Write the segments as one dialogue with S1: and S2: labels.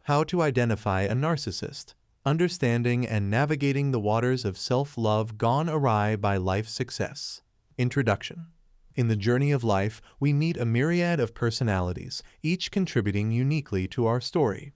S1: How to identify a narcissist. Understanding and navigating the waters of self-love gone awry by life success. Introduction. In the journey of life, we meet a myriad of personalities, each contributing uniquely to our story.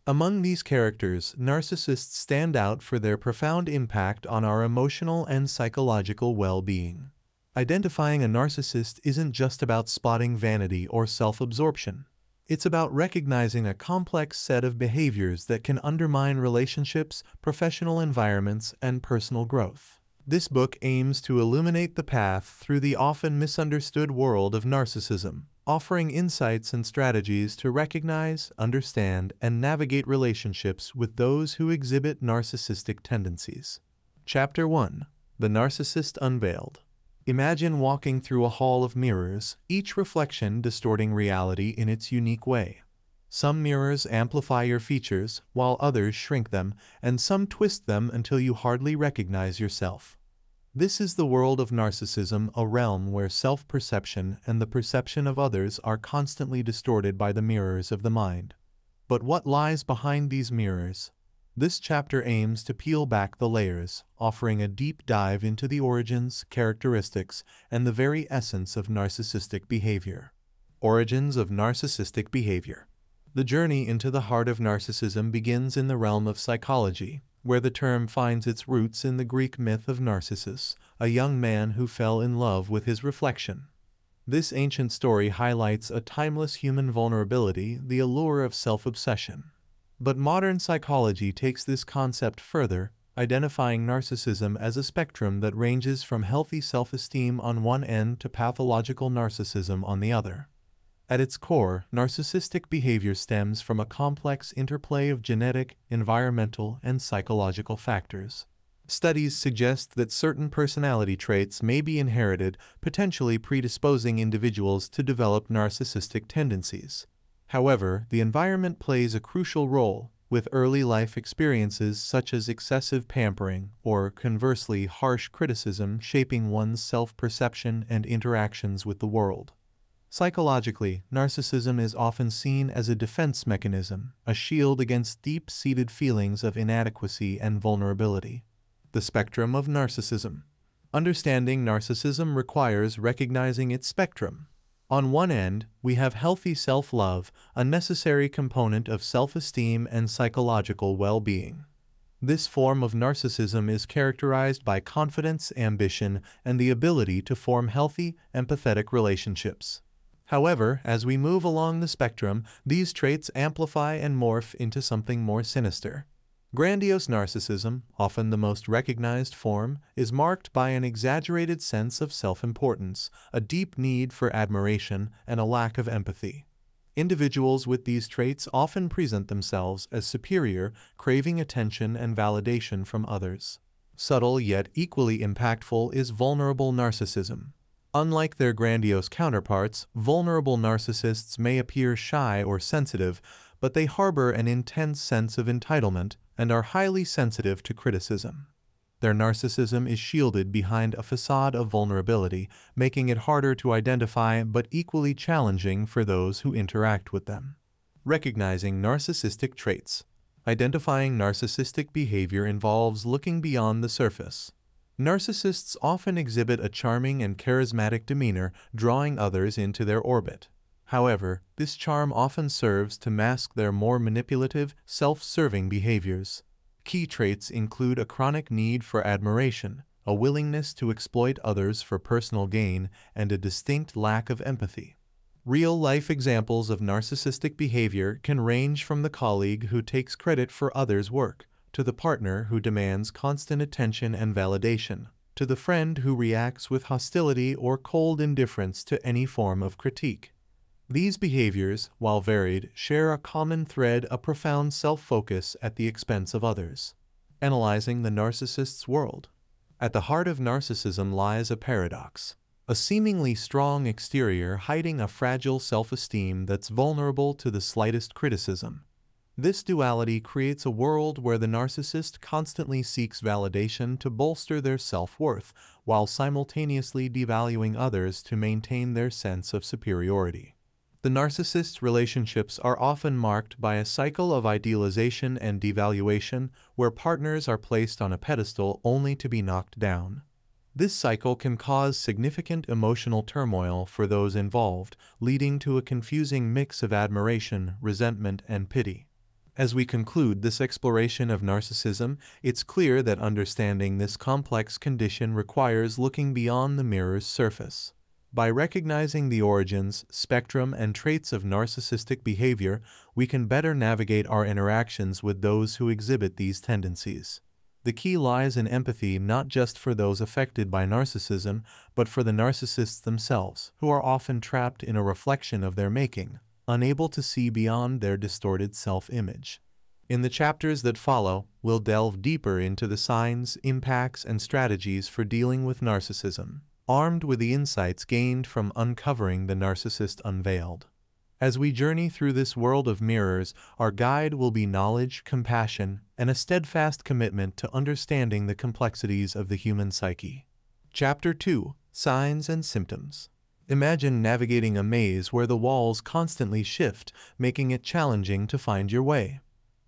S1: Among these characters, narcissists stand out for their profound impact on our emotional and psychological well-being. Identifying a narcissist isn't just about spotting vanity or self-absorption. It's about recognizing a complex set of behaviors that can undermine relationships, professional environments, and personal growth. This book aims to illuminate the path through the often misunderstood world of narcissism, offering insights and strategies to recognize, understand, and navigate relationships with those who exhibit narcissistic tendencies. Chapter 1. The Narcissist Unveiled. Imagine walking through a hall of mirrors, each reflection distorting reality in its unique way. Some mirrors amplify your features, while others shrink them, and some twist them until you hardly recognize yourself. This is the world of narcissism, a realm where self-perception and the perception of others are constantly distorted by the mirrors of the mind. But what lies behind these mirrors? This chapter aims to peel back the layers, offering a deep dive into the origins, characteristics, and the very essence of narcissistic behavior. Origins of narcissistic behavior. The journey into the heart of narcissism begins in the realm of psychology, where the term finds its roots in the Greek myth of Narcissus, a young man who fell in love with his reflection. This ancient story highlights a timeless human vulnerability, the allure of self-obsession. But modern psychology takes this concept further, identifying narcissism as a spectrum that ranges from healthy self-esteem on one end to pathological narcissism on the other. At its core, narcissistic behavior stems from a complex interplay of genetic, environmental, and psychological factors. Studies suggest that certain personality traits may be inherited, potentially predisposing individuals to develop narcissistic tendencies. However, the environment plays a crucial role, with early life experiences such as excessive pampering or, conversely, harsh criticism shaping one's self-perception and interactions with the world. Psychologically, narcissism is often seen as a defense mechanism, a shield against deep-seated feelings of inadequacy and vulnerability. The spectrum of narcissism. Understanding narcissism requires recognizing its spectrum. On one end, we have healthy self-love, a necessary component of self-esteem and psychological well-being. This form of narcissism is characterized by confidence, ambition, and the ability to form healthy, empathetic relationships. However, as we move along the spectrum, these traits amplify and morph into something more sinister. Grandiose narcissism, often the most recognized form, is marked by an exaggerated sense of self-importance, a deep need for admiration, and a lack of empathy. Individuals with these traits often present themselves as superior, craving attention and validation from others. Subtle yet equally impactful is vulnerable narcissism. Unlike their grandiose counterparts, vulnerable narcissists may appear shy or sensitive, but they harbor an intense sense of entitlement and are highly sensitive to criticism. Their narcissism is shielded behind a facade of vulnerability, making it harder to identify but equally challenging for those who interact with them. Recognizing narcissistic traits. Identifying narcissistic behavior involves looking beyond the surface. Narcissists often exhibit a charming and charismatic demeanor, drawing others into their orbit. However, this charm often serves to mask their more manipulative, self-serving behaviors. Key traits include a chronic need for admiration, a willingness to exploit others for personal gain, and a distinct lack of empathy. Real-life examples of narcissistic behavior can range from the colleague who takes credit for others' work, to the partner who demands constant attention and validation, to the friend who reacts with hostility or cold indifference to any form of critique. These behaviors, while varied, share a common thread: a profound self-focus at the expense of others. Analyzing the narcissist's world. At the heart of narcissism lies a paradox. A seemingly strong exterior hiding a fragile self-esteem that's vulnerable to the slightest criticism. This duality creates a world where the narcissist constantly seeks validation to bolster their self-worth, while simultaneously devaluing others to maintain their sense of superiority. The narcissist's relationships are often marked by a cycle of idealization and devaluation, where partners are placed on a pedestal only to be knocked down. This cycle can cause significant emotional turmoil for those involved, leading to a confusing mix of admiration, resentment, and pity. As we conclude this exploration of narcissism, it's clear that understanding this complex condition requires looking beyond the mirror's surface. By recognizing the origins, spectrum, and traits of narcissistic behavior, we can better navigate our interactions with those who exhibit these tendencies. The key lies in empathy, not just for those affected by narcissism, but for the narcissists themselves, who are often trapped in a reflection of their making, unable to see beyond their distorted self-image. In the chapters that follow, we'll delve deeper into the signs, impacts, and strategies for dealing with narcissism, armed with the insights gained from uncovering the narcissist unveiled. As we journey through this world of mirrors, our guide will be knowledge, compassion, and a steadfast commitment to understanding the complexities of the human psyche. Chapter 2: Signs and Symptoms. Imagine navigating a maze where the walls constantly shift, making it challenging to find your way.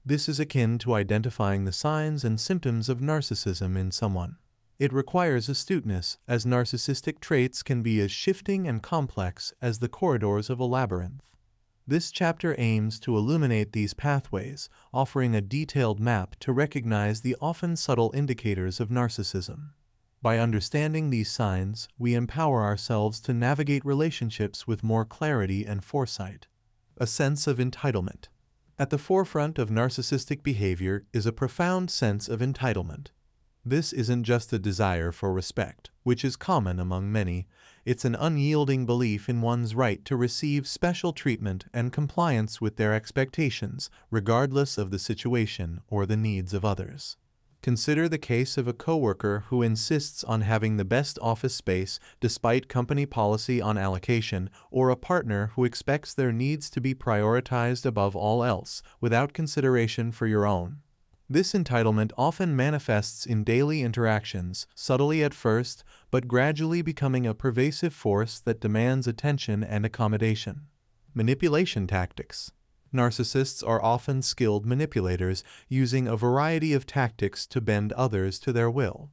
S1: This is akin to identifying the signs and symptoms of narcissism in someone. It requires astuteness, as narcissistic traits can be as shifting and complex as the corridors of a labyrinth. This chapter aims to illuminate these pathways, offering a detailed map to recognize the often subtle indicators of narcissism. By understanding these signs, we empower ourselves to navigate relationships with more clarity and foresight. A sense of entitlement. At the forefront of narcissistic behavior is a profound sense of entitlement. This isn't just a desire for respect, which is common among many. It's an unyielding belief in one's right to receive special treatment and compliance with their expectations, regardless of the situation or the needs of others. Consider the case of a coworker who insists on having the best office space despite company policy on allocation, or a partner who expects their needs to be prioritized above all else, without consideration for your own. This entitlement often manifests in daily interactions, subtly at first, but gradually becoming a pervasive force that demands attention and accommodation. Manipulation tactics. Narcissists are often skilled manipulators, using a variety of tactics to bend others to their will.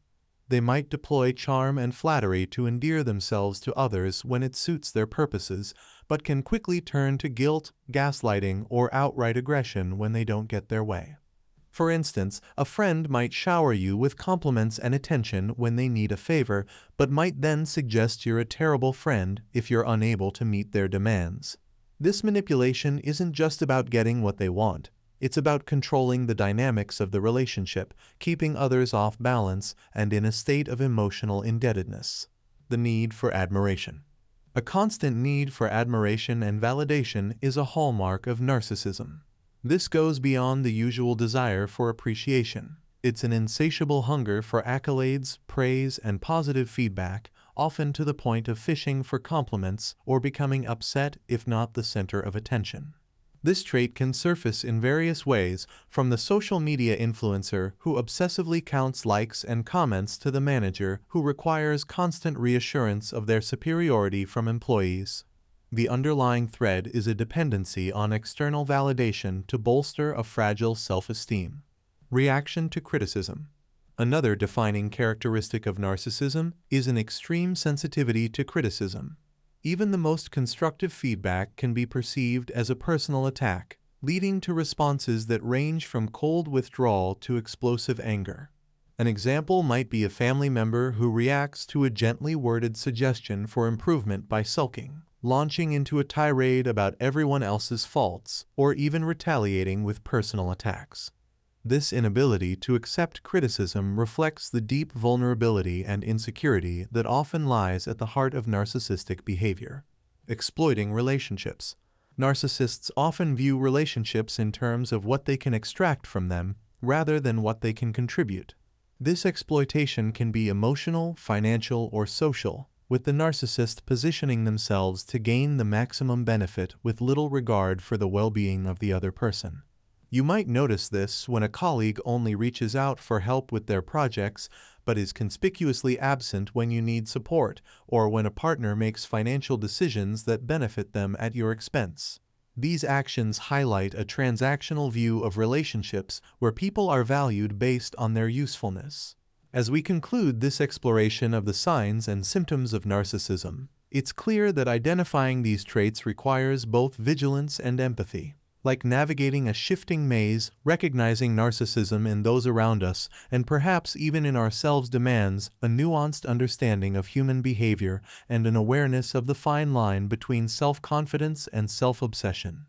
S1: They might deploy charm and flattery to endear themselves to others when it suits their purposes, but can quickly turn to guilt, gaslighting, or outright aggression when they don't get their way. For instance, a friend might shower you with compliments and attention when they need a favor, but might then suggest you're a terrible friend if you're unable to meet their demands. This manipulation isn't just about getting what they want. It's about controlling the dynamics of the relationship, keeping others off balance, and in a state of emotional indebtedness. The need for admiration. A constant need for admiration and validation is a hallmark of narcissism. This goes beyond the usual desire for appreciation. It's an insatiable hunger for accolades, praise, and positive feedback, often to the point of fishing for compliments or becoming upset if not the center of attention. This trait can surface in various ways, from the social media influencer who obsessively counts likes and comments to the manager who requires constant reassurance of their superiority from employees. The underlying thread is a dependency on external validation to bolster a fragile self-esteem. Reaction to criticism. Another defining characteristic of narcissism is an extreme sensitivity to criticism. Even the most constructive feedback can be perceived as a personal attack, leading to responses that range from cold withdrawal to explosive anger. An example might be a family member who reacts to a gently worded suggestion for improvement by sulking, launching into a tirade about everyone else's faults, or even retaliating with personal attacks. This inability to accept criticism reflects the deep vulnerability and insecurity that often lies at the heart of narcissistic behavior. Exploiting relationships. Narcissists often view relationships in terms of what they can extract from them, rather than what they can contribute. This exploitation can be emotional, financial, or social, with the narcissist positioning themselves to gain the maximum benefit with little regard for the well-being of the other person. You might notice this when a colleague only reaches out for help with their projects, but is conspicuously absent when you need support or when a partner makes financial decisions that benefit them at your expense. These actions highlight a transactional view of relationships where people are valued based on their usefulness. As we conclude this exploration of the signs and symptoms of narcissism, it's clear that identifying these traits requires both vigilance and empathy. Like navigating a shifting maze, recognizing narcissism in those around us, and perhaps even in ourselves, demands a nuanced understanding of human behavior and an awareness of the fine line between self-confidence and self-obsession.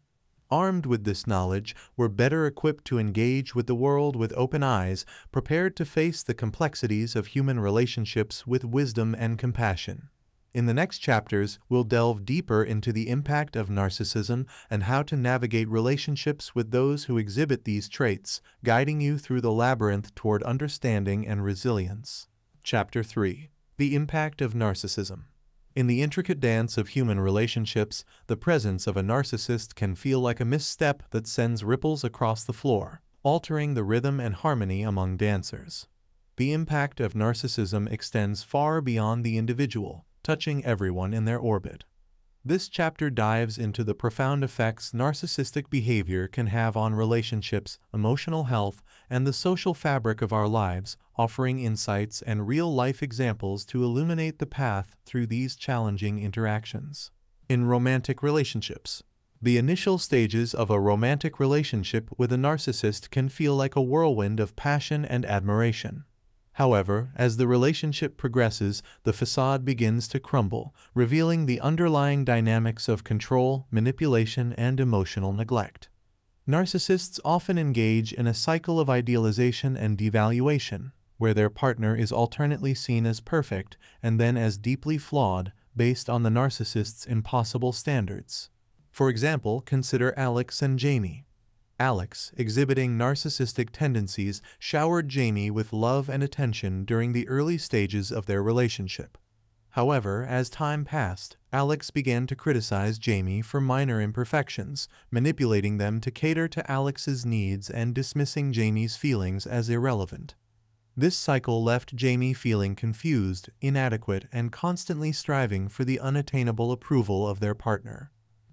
S1: Armed with this knowledge, we're better equipped to engage with the world with open eyes, prepared to face the complexities of human relationships with wisdom and compassion. In the next chapters, we'll delve deeper into the impact of narcissism and how to navigate relationships with those who exhibit these traits, guiding you through the labyrinth toward understanding and resilience. Chapter 3. The Impact of Narcissism. In the intricate dance of human relationships, the presence of a narcissist can feel like a misstep that sends ripples across the floor, altering the rhythm and harmony among dancers. The impact of narcissism extends far beyond the individual, touching everyone in their orbit. This chapter dives into the profound effects narcissistic behavior can have on relationships, emotional health, and the social fabric of our lives, offering insights and real-life examples to illuminate the path through these challenging interactions. In romantic relationships, the initial stages of a romantic relationship with a narcissist can feel like a whirlwind of passion and admiration. However, as the relationship progresses, the facade begins to crumble, revealing the underlying dynamics of control, manipulation, and emotional neglect. Narcissists often engage in a cycle of idealization and devaluation, where their partner is alternately seen as perfect and then as deeply flawed, based on the narcissist's impossible standards. For example, consider Alex and Jamie. Alex, exhibiting narcissistic tendencies, showered Jamie with love and attention during the early stages of their relationship. However, as time passed, Alex began to criticize Jamie for minor imperfections, manipulating them to cater to Alex's needs and dismissing Jamie's feelings as irrelevant. This cycle left Jamie feeling confused, inadequate, and constantly striving for the unattainable approval of their partner.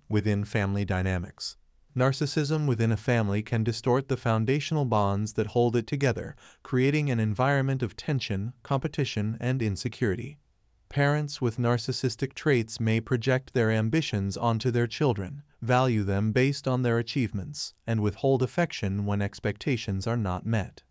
S1: Within family dynamics, narcissism within a family can distort the foundational bonds that hold it together, creating an environment of tension, competition, and insecurity. Parents with narcissistic traits may project their ambitions onto their children, value them based on their achievements, and withhold affection when expectations are not met.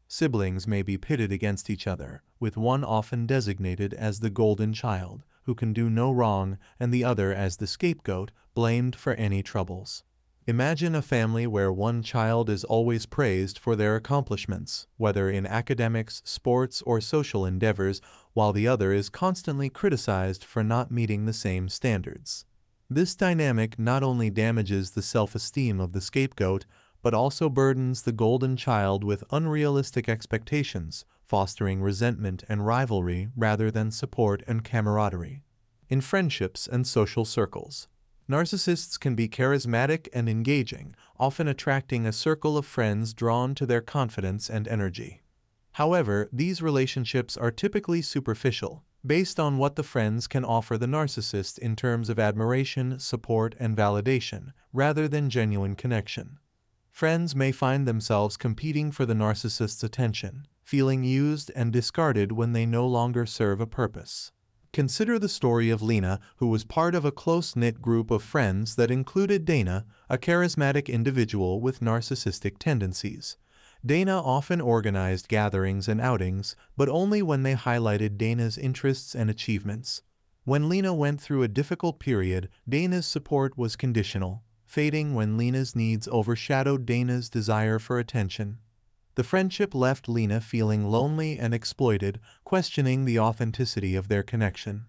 S1: Siblings may be pitted against each other, with one often designated as the golden child, who can do no wrong, and the other as the scapegoat, blamed for any troubles. Imagine a family where one child is always praised for their accomplishments, whether in academics, sports, or social endeavors, while the other is constantly criticized for not meeting the same standards. This dynamic not only damages the self-esteem of the scapegoat, but also burdens the golden child with unrealistic expectations, fostering resentment and rivalry rather than support and camaraderie. In friendships and social circles, narcissists can be charismatic and engaging, often attracting a circle of friends drawn to their confidence and energy. However, these relationships are typically superficial, based on what the friends can offer the narcissist in terms of admiration, support, and validation, rather than genuine connection. Friends may find themselves competing for the narcissist's attention, feeling used and discarded when they no longer serve a purpose. Consider the story of Lena, who was part of a close-knit group of friends that included Dana, a charismatic individual with narcissistic tendencies. Dana often organized gatherings and outings, but only when they highlighted Dana's interests and achievements. When Lena went through a difficult period, Dana's support was conditional, fading when Lena's needs overshadowed Dana's desire for attention. The friendship left Lena feeling lonely and exploited, questioning the authenticity of their connection.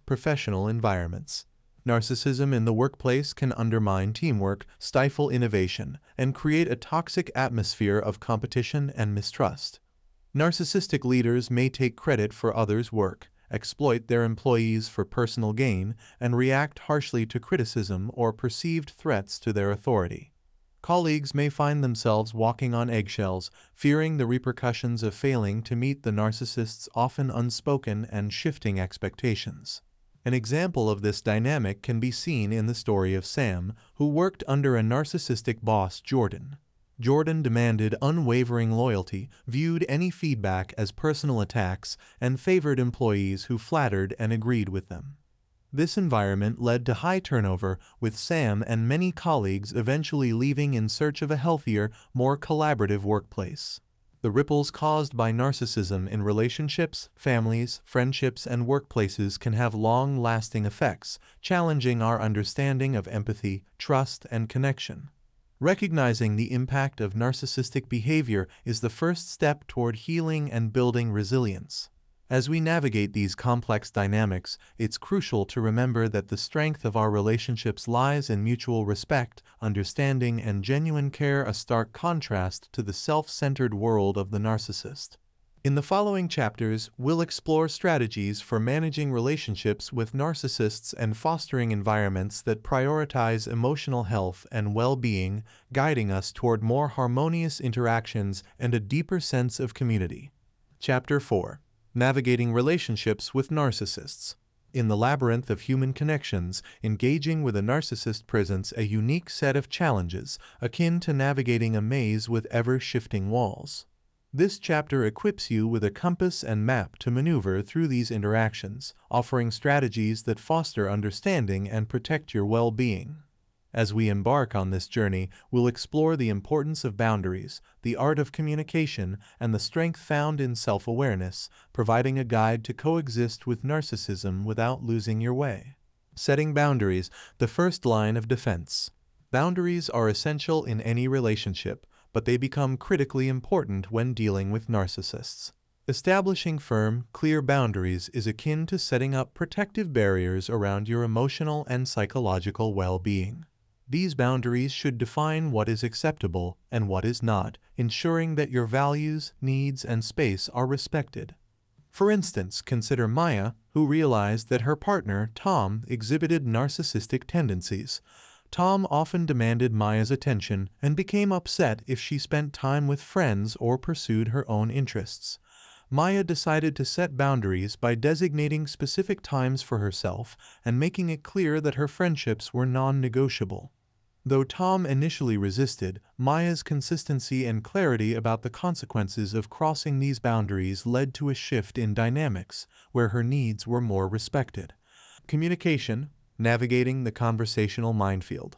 S1: Professional environments. Narcissism in the workplace can undermine teamwork, stifle innovation, and create a toxic atmosphere of competition and mistrust. Narcissistic leaders may take credit for others' work, exploit their employees for personal gain, and react harshly to criticism or perceived threats to their authority. Colleagues may find themselves walking on eggshells, fearing the repercussions of failing to meet the narcissist's often unspoken and shifting expectations. An example of this dynamic can be seen in the story of Sam, who worked under a narcissistic boss, Jordan. Jordan demanded unwavering loyalty, viewed any feedback as personal attacks, and favored employees who flattered and agreed with them. This environment led to high turnover, with Sam and many colleagues eventually leaving in search of a healthier, more collaborative workplace. The ripples caused by narcissism in relationships, families, friendships, and workplaces can have long-lasting effects, challenging our understanding of empathy, trust, and connection. Recognizing the impact of narcissistic behavior is the first step toward healing and building resilience. As we navigate these complex dynamics, it's crucial to remember that the strength of our relationships lies in mutual respect, understanding, and genuine care, a stark contrast to the self-centered world of the narcissist. In the following chapters, we'll explore strategies for managing relationships with narcissists and fostering environments that prioritize emotional health and well-being, guiding us toward more harmonious interactions and a deeper sense of community. Chapter 4. Navigating relationships with narcissists. In the labyrinth of human connections, engaging with a narcissist presents a unique set of challenges, akin to navigating a maze with ever-shifting walls. This chapter equips you with a compass and map to maneuver through these interactions, offering strategies that foster understanding and protect your well-being. As we embark on this journey, we'll explore the importance of boundaries, the art of communication, and the strength found in self-awareness, providing a guide to coexist with narcissism without losing your way. Setting boundaries, the first line of defense. Boundaries are essential in any relationship, but they become critically important when dealing with narcissists. Establishing firm, clear boundaries is akin to setting up protective barriers around your emotional and psychological well-being. These boundaries should define what is acceptable and what is not, ensuring that your values, needs, and space are respected. For instance, consider Maya, who realized that her partner, Tom, exhibited narcissistic tendencies. Tom often demanded Maya's attention and became upset if she spent time with friends or pursued her own interests. Maya decided to set boundaries by designating specific times for herself and making it clear that her friendships were non-negotiable. Though Tom initially resisted, Maya's consistency and clarity about the consequences of crossing these boundaries led to a shift in dynamics, where her needs were more respected. Communication, navigating the conversational minefield.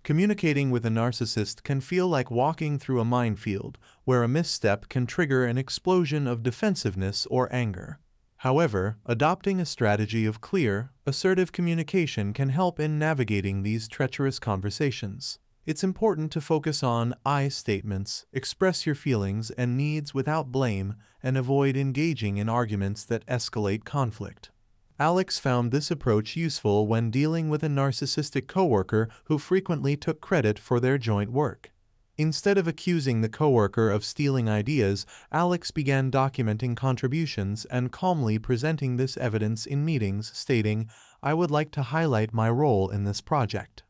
S1: Communicating with a narcissist can feel like walking through a minefield, where a misstep can trigger an explosion of defensiveness or anger. However, adopting a strategy of clear, assertive communication can help in navigating these treacherous conversations. It's important to focus on I statements, express your feelings and needs without blame, and avoid engaging in arguments that escalate conflict. Alex found this approach useful when dealing with a narcissistic coworker who frequently took credit for their joint work. Instead of accusing the coworker of stealing ideas, Alex began documenting contributions and calmly presenting this evidence in meetings, stating, "I would like to highlight my role in this project."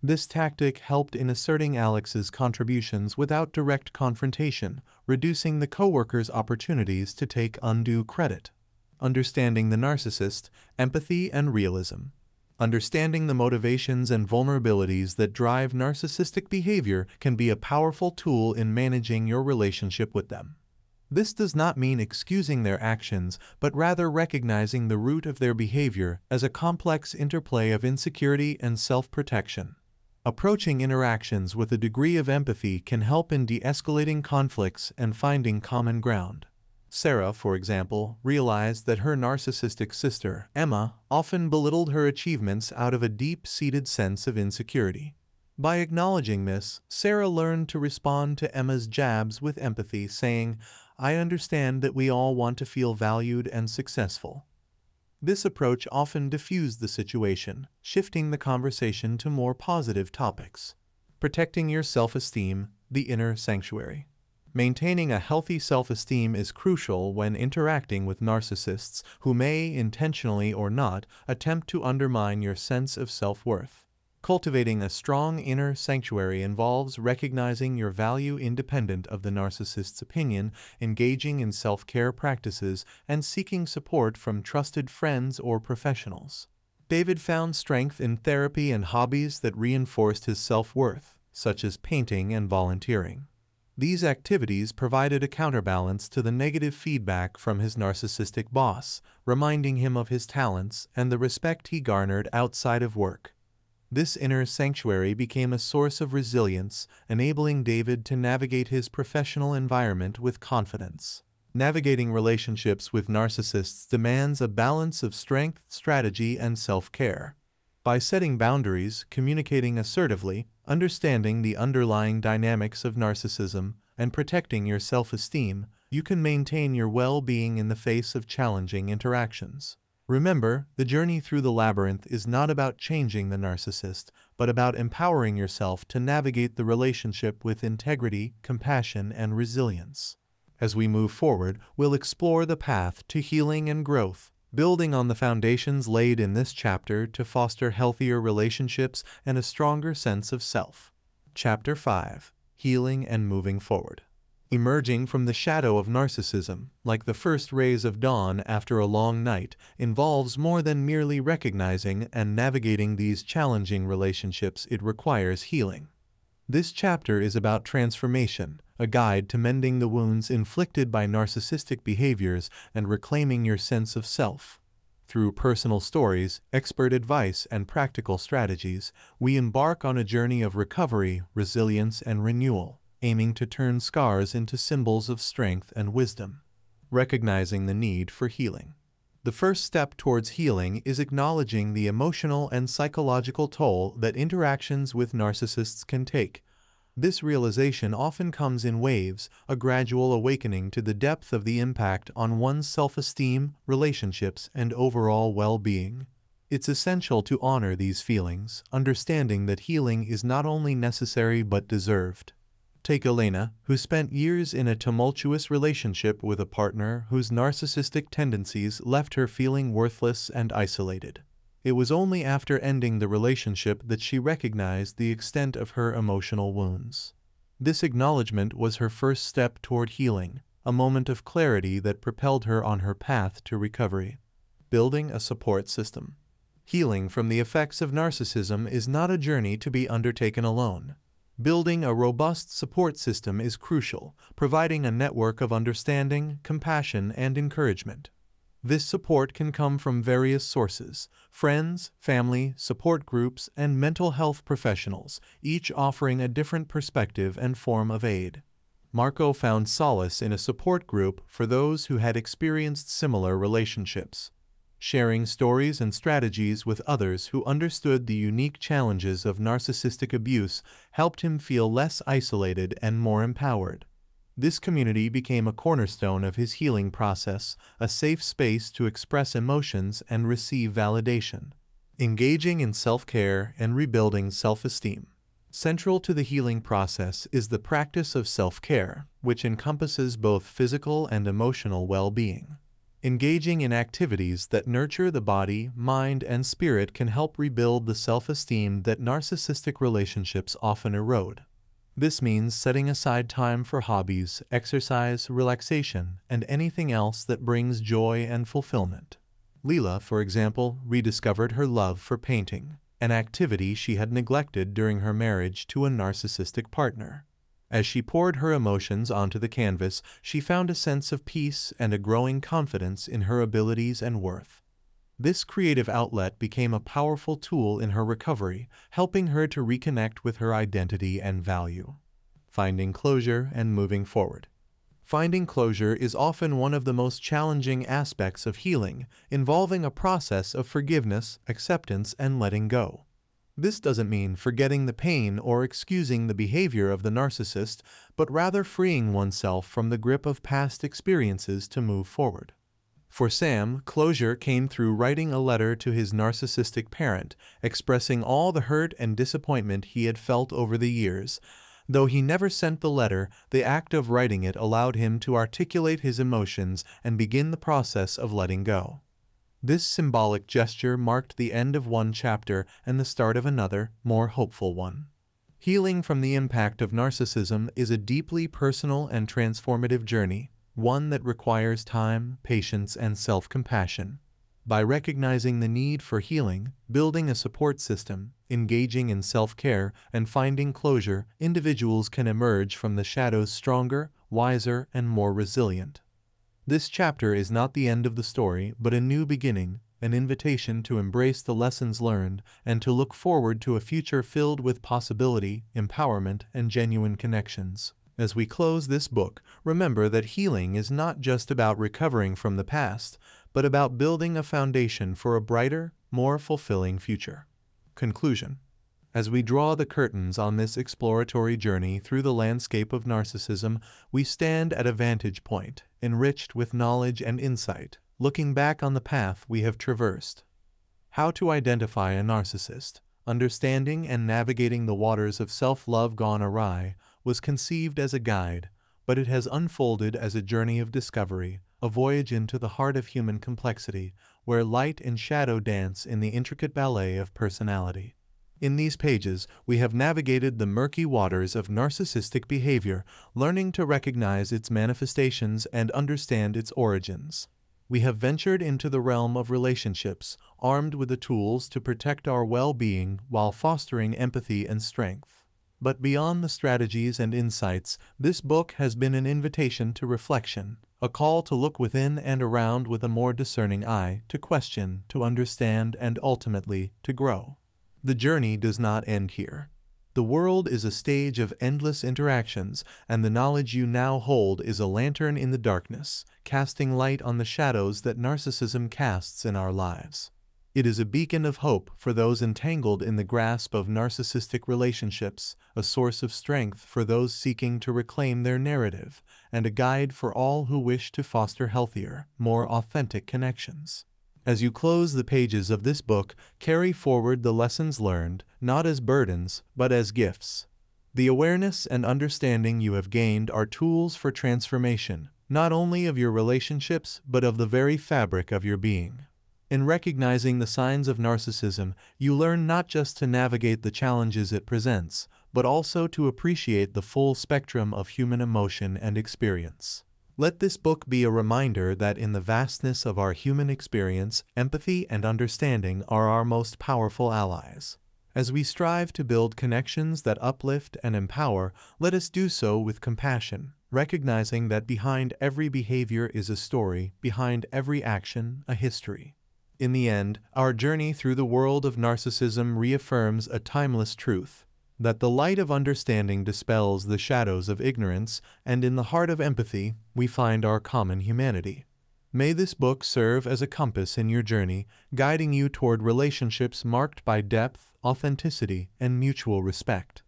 S1: This tactic helped in asserting Alex's contributions without direct confrontation, reducing the coworker's opportunities to take undue credit. Understanding the narcissist, empathy and realism. Understanding the motivations and vulnerabilities that drive narcissistic behavior can be a powerful tool in managing your relationship with them. This does not mean excusing their actions, but rather recognizing the root of their behavior as a complex interplay of insecurity and self-protection. Approaching interactions with a degree of empathy can help in de-escalating conflicts and finding common ground. Sarah, for example, realized that her narcissistic sister, Emma, often belittled her achievements out of a deep-seated sense of insecurity. By acknowledging this, Sarah learned to respond to Emma's jabs with empathy, saying, "I understand that we all want to feel valued and successful." This approach often diffused the situation, shifting the conversation to more positive topics. Protecting your self-esteem, the inner sanctuary. Maintaining a healthy self-esteem is crucial when interacting with narcissists who may, intentionally or not, attempt to undermine your sense of self-worth. Cultivating a strong inner sanctuary involves recognizing your value independent of the narcissist's opinion, engaging in self-care practices, and seeking support from trusted friends or professionals. David found strength in therapy and hobbies that reinforced his self-worth, such as painting and volunteering. These activities provided a counterbalance to the negative feedback from his narcissistic boss, reminding him of his talents and the respect he garnered outside of work. This inner sanctuary became a source of resilience, enabling David to navigate his professional environment with confidence. Navigating relationships with narcissists demands a balance of strength, strategy, and self-care. By setting boundaries, communicating assertively, understanding the underlying dynamics of narcissism, and protecting your self-esteem, you can maintain your well-being in the face of challenging interactions. Remember, the journey through the labyrinth is not about changing the narcissist, but about empowering yourself to navigate the relationship with integrity, compassion, and resilience. As we move forward, we'll explore the path to healing and growth, building on the foundations laid in this chapter to foster healthier relationships and a stronger sense of self. Chapter 5: Healing and Moving Forward. Emerging from the shadow of narcissism, like the first rays of dawn after a long night, involves more than merely recognizing and navigating these challenging relationships. It requires healing. This chapter is about transformation, a guide to mending the wounds inflicted by narcissistic behaviors and reclaiming your sense of self. Through personal stories, expert advice, and practical strategies, we embark on a journey of recovery, resilience, and renewal, aiming to turn scars into symbols of strength and wisdom. Recognizing the need for healing. The first step towards healing is acknowledging the emotional and psychological toll that interactions with narcissists can take. This realization often comes in waves, a gradual awakening to the depth of the impact on one's self-esteem, relationships, and overall well-being. It's essential to honor these feelings, understanding that healing is not only necessary but deserved. Take Elena, who spent years in a tumultuous relationship with a partner whose narcissistic tendencies left her feeling worthless and isolated. It was only after ending the relationship that she recognized the extent of her emotional wounds. This acknowledgement was her first step toward healing, a moment of clarity that propelled her on her path to recovery. Building a support system. Healing from the effects of narcissism is not a journey to be undertaken alone. Building a robust support system is crucial, providing a network of understanding, compassion, and encouragement. This support can come from various sources: friends, family, support groups, and mental health professionals, each offering a different perspective and form of aid. Marco found solace in a support group for those who had experienced similar relationships. Sharing stories and strategies with others who understood the unique challenges of narcissistic abuse helped him feel less isolated and more empowered. This community became a cornerstone of his healing process, a safe space to express emotions and receive validation. Engaging in self-care and rebuilding self-esteem. Central to the healing process is the practice of self-care, which encompasses both physical and emotional well-being. Engaging in activities that nurture the body, mind, and spirit can help rebuild the self-esteem that narcissistic relationships often erode. This means setting aside time for hobbies, exercise, relaxation, and anything else that brings joy and fulfillment. Leela, for example, rediscovered her love for painting, an activity she had neglected during her marriage to a narcissistic partner. As she poured her emotions onto the canvas, she found a sense of peace and a growing confidence in her abilities and worth. This creative outlet became a powerful tool in her recovery, helping her to reconnect with her identity and value. Finding closure and moving forward. Finding closure is often one of the most challenging aspects of healing, involving a process of forgiveness, acceptance, and letting go. This doesn't mean forgetting the pain or excusing the behavior of the narcissist, but rather freeing oneself from the grip of past experiences to move forward. For Sam, closure came through writing a letter to his narcissistic parent, expressing all the hurt and disappointment he had felt over the years. Though he never sent the letter, the act of writing it allowed him to articulate his emotions and begin the process of letting go. This symbolic gesture marked the end of one chapter and the start of another, more hopeful one. Healing from the impact of narcissism is a deeply personal and transformative journey, one that requires time, patience, and self-compassion. By recognizing the need for healing, building a support system, engaging in self-care, and finding closure, individuals can emerge from the shadows stronger, wiser, and more resilient. This chapter is not the end of the story, but a new beginning, an invitation to embrace the lessons learned and to look forward to a future filled with possibility, empowerment, and genuine connections. As we close this book, remember that healing is not just about recovering from the past, but about building a foundation for a brighter, more fulfilling future. Conclusion. As we draw the curtains on this exploratory journey through the landscape of narcissism, we stand at a vantage point, enriched with knowledge and insight, looking back on the path we have traversed. How to identify a narcissist, understanding and navigating the waters of self-love gone awry, was conceived as a guide, but it has unfolded as a journey of discovery, a voyage into the heart of human complexity, where light and shadow dance in the intricate ballet of personality. In these pages, we have navigated the murky waters of narcissistic behavior, learning to recognize its manifestations and understand its origins. We have ventured into the realm of relationships, armed with the tools to protect our well-being while fostering empathy and strength. But beyond the strategies and insights, this book has been an invitation to reflection, a call to look within and around with a more discerning eye, to question, to understand, and ultimately, to grow. The journey does not end here. The world is a stage of endless interactions, and the knowledge you now hold is a lantern in the darkness, casting light on the shadows that narcissism casts in our lives. It is a beacon of hope for those entangled in the grasp of narcissistic relationships, a source of strength for those seeking to reclaim their narrative, and a guide for all who wish to foster healthier, more authentic connections. As you close the pages of this book, carry forward the lessons learned, not as burdens, but as gifts. The awareness and understanding you have gained are tools for transformation, not only of your relationships, but of the very fabric of your being. In recognizing the signs of narcissism, you learn not just to navigate the challenges it presents, but also to appreciate the full spectrum of human emotion and experience. Let this book be a reminder that in the vastness of our human experience, empathy and understanding are our most powerful allies. As we strive to build connections that uplift and empower, let us do so with compassion, recognizing that behind every behavior is a story, behind every action, a history. In the end, our journey through the world of narcissism reaffirms a timeless truth, that the light of understanding dispels the shadows of ignorance, and in the heart of empathy, we find our common humanity. May this book serve as a compass in your journey, guiding you toward relationships marked by depth, authenticity, and mutual respect.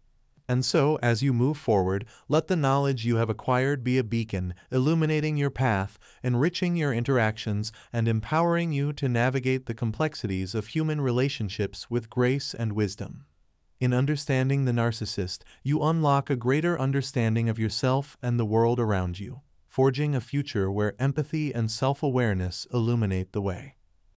S1: And so, as you move forward, let the knowledge you have acquired be a beacon, illuminating your path, enriching your interactions, and empowering you to navigate the complexities of human relationships with grace and wisdom. In understanding the narcissist, you unlock a greater understanding of yourself and the world around you, forging a future where empathy and self-awareness illuminate the way.